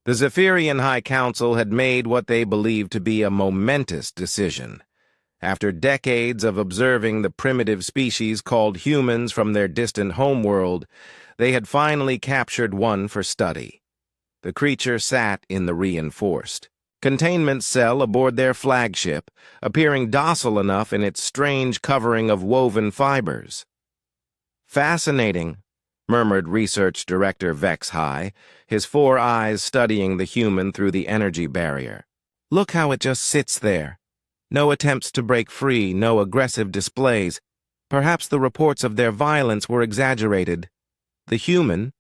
The Zephyrian High Council had made what they believed to be a momentous decision. After decades of observing the primitive species called humans from their distant homeworld, they had finally captured one for study. The creature sat in the reinforced containment cell aboard their flagship, appearing docile enough in its strange covering of woven fibers. "Fascinating," murmured Research Director Vex High, his 4 eyes studying the human through the energy barrier. "Look how it just sits there. No attempts to break free, no aggressive displays. Perhaps the reports of their violence were exaggerated." The human,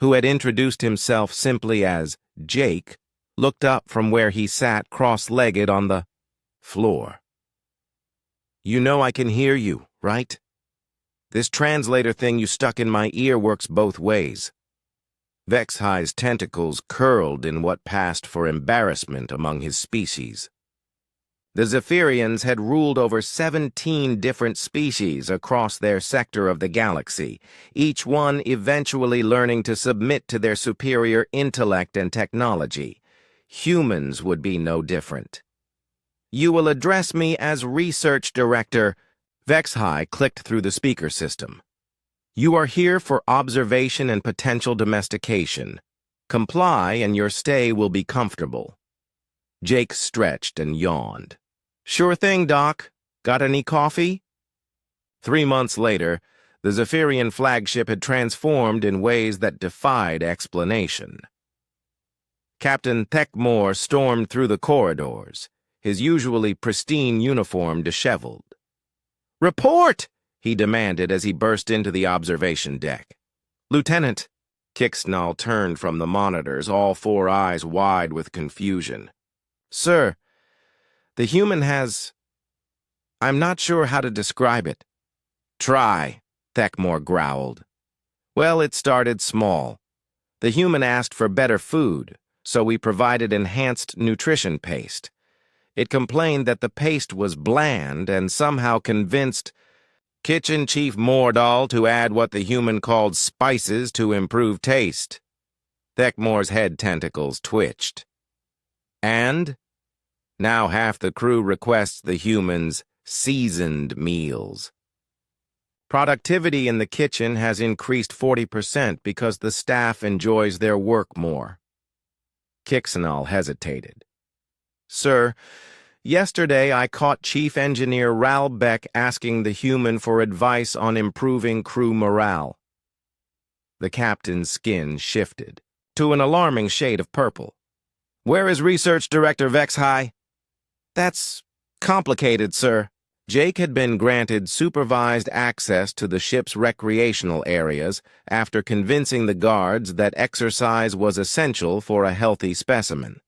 who had introduced himself simply as Jake, looked up from where he sat cross-legged on the floor. "You know I can hear you, right? This translator thing you stuck in my ear works both ways." Vex High's tentacles curled in what passed for embarrassment among his species. The Zephyrians had ruled over 17 different species across their sector of the galaxy, each one eventually learning to submit to their superior intellect and technology. Humans would be no different. "You will address me as Research Director." Vex High clicked through the speaker system. "You are here for observation and potential domestication. Comply and your stay will be comfortable." Jake stretched and yawned. "Sure thing, Doc. Got any coffee?" 3 months later, the Zephyrian flagship had transformed in ways that defied explanation. Captain Thekmore stormed through the corridors, his usually pristine uniform disheveled. "Report!" he demanded as he burst into the observation deck. "Lieutenant," Kixnall turned from the monitors, all 4 eyes wide with confusion. "Sir, the human has... I'm not sure how to describe it." "Try," Thekmore growled. "Well, it started small. The human asked for better food, so we provided enhanced nutrition paste. It complained that the paste was bland and somehow convinced Kitchen Chief Mordal to add what the human called spices to improve taste." Thekmore's head tentacles twitched. "And? Now half the crew requests the humans seasoned meals. Productivity in the kitchen has increased 40% because the staff enjoys their work more." Kixnall hesitated. "Sir, yesterday I caught Chief Engineer Ral Beck asking the human for advice on improving crew morale." The captain's skin shifted to an alarming shade of purple. "Where is Research Director Vex High?" "That's complicated, sir." Jake had been granted supervised access to the ship's recreational areas after convincing the guards that exercise was essential for a healthy specimen.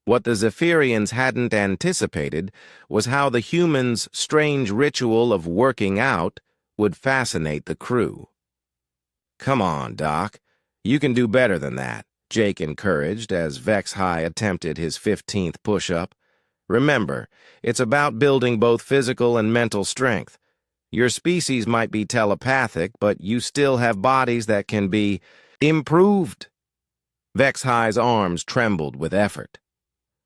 What the Zephyrians hadn't anticipated was how the humans' strange ritual of working out would fascinate the crew. "Come on, Doc. You can do better than that," Jake encouraged as Vex High attempted his 15th push-up. "Remember, it's about building both physical and mental strength. Your species might be telepathic, but you still have bodies that can be improved." Vex High's arms trembled with effort.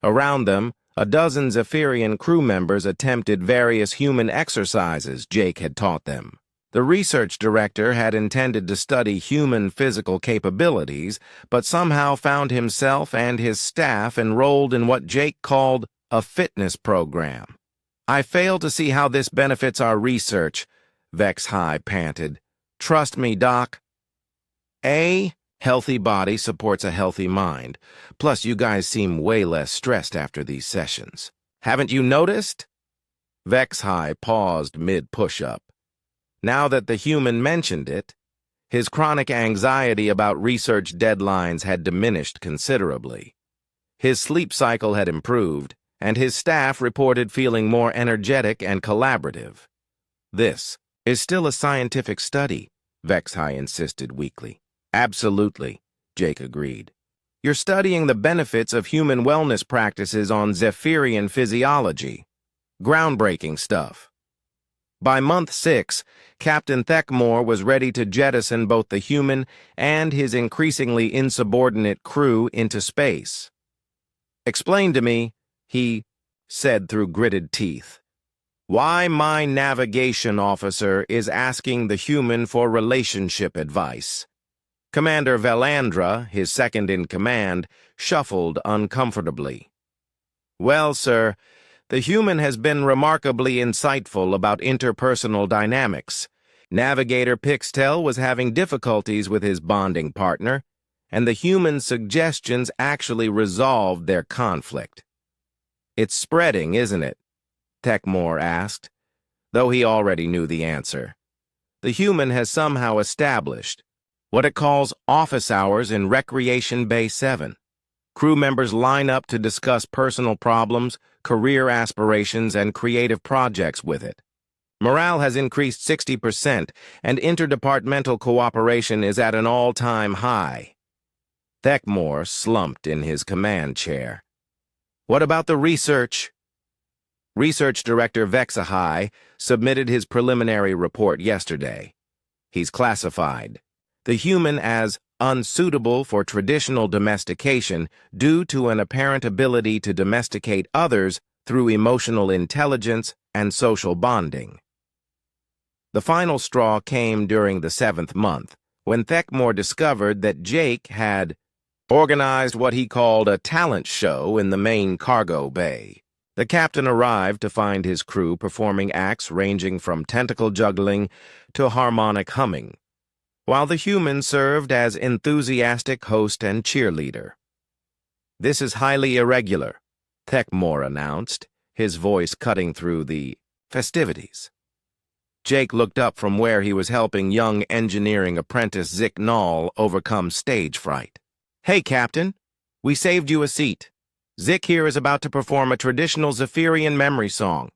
Around them, a dozen Zephyrian crew members attempted various human exercises Jake had taught them. The research director had intended to study human physical capabilities, but somehow found himself and his staff enrolled in what Jake called a fitness program. "I fail to see how this benefits our research," Vex High panted. "Trust me, Doc. A healthy body supports a healthy mind. Plus, you guys seem way less stressed after these sessions. Haven't you noticed?" Vex High paused mid-push-up. Now that the human mentioned it, his chronic anxiety about research deadlines had diminished considerably. His sleep cycle had improved, and his staff reported feeling more energetic and collaborative. "This is still a scientific study," Vex High insisted weakly. "Absolutely," Jake agreed. "You're studying the benefits of human wellness practices on Zephyrian physiology. Groundbreaking stuff." By month 6, Captain Thekmore was ready to jettison both the human and his increasingly insubordinate crew into space. "Explain to me," he said through gritted teeth, "why my navigation officer is asking the human for relationship advice." Commander Velandra, his second-in-command, shuffled uncomfortably. "Well, sir, the human has been remarkably insightful about interpersonal dynamics. Navigator Pixtel was having difficulties with his bonding partner, and the human's suggestions actually resolved their conflict." "It's spreading, isn't it?" Thekmore asked, though he already knew the answer. The human has somehow established what it calls office hours in Recreation Bay 7. Crew members line up to discuss personal problems, career aspirations, and creative projects with it. Morale has increased 60%, and interdepartmental cooperation is at an all-time high. Thekmore slumped in his command chair. "What about the research?" Research Director Vexahai submitted his preliminary report yesterday. He's classified the human as unsuitable for traditional domestication due to an apparent ability to domesticate others through emotional intelligence and social bonding. The final straw came during the 7th month, when Thekmore discovered that Jake had organized what he called a talent show in the main cargo bay. The captain arrived to find his crew performing acts ranging from tentacle juggling to harmonic humming, while the human served as enthusiastic host and cheerleader. "This is highly irregular," Thekmore announced, his voice cutting through the festivities. Jake looked up from where he was helping young engineering apprentice Zik Nall overcome stage fright. "Hey, Captain, we saved you a seat. Zik here is about to perform a traditional Zephyrian memory song."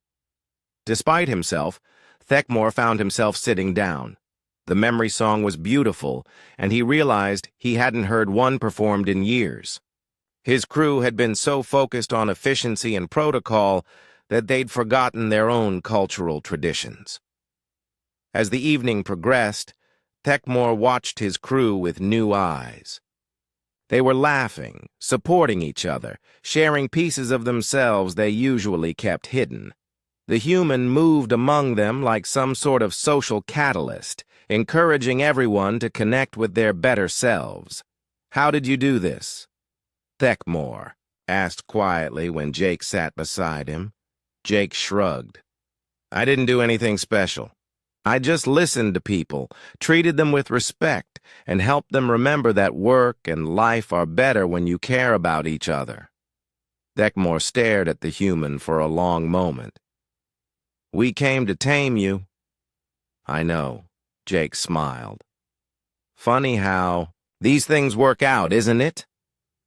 Despite himself, Thekmore found himself sitting down. The memory song was beautiful, and he realized he hadn't heard one performed in years. His crew had been so focused on efficiency and protocol that they'd forgotten their own cultural traditions. As the evening progressed, Thekmore watched his crew with new eyes. They were laughing, supporting each other, sharing pieces of themselves they usually kept hidden. The human moved among them like some sort of social catalyst, encouraging everyone to connect with their better selves. "How did you do this?" Thekmore asked quietly when Jake sat beside him. Jake shrugged. "I didn't do anything special. I just listened to people, treated them with respect, and helped them remember that work and life are better when you care about each other." Thekmore stared at the human for a long moment. "We came to tame you." "I know," Jake smiled. "Funny how these things work out, isn't it?"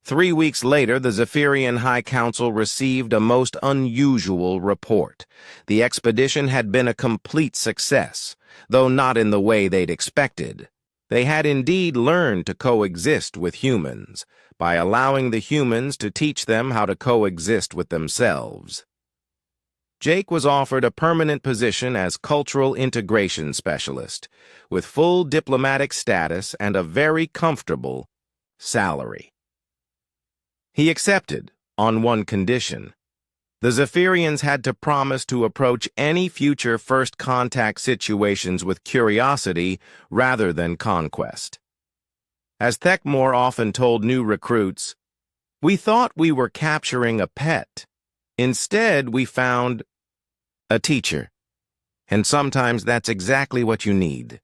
3 weeks later, the Zephyrian High Council received a most unusual report. The expedition had been a complete success, though not in the way they'd expected. They had indeed learned to coexist with humans, by allowing the humans to teach them how to coexist with themselves. Jake was offered a permanent position as Cultural Integration Specialist, with full diplomatic status and a very comfortable salary. He accepted, on one condition. The Zephyrians had to promise to approach any future first contact situations with curiosity rather than conquest. As Thekmore often told new recruits, "We thought we were capturing a pet. Instead, we found a teacher. And sometimes that's exactly what you need."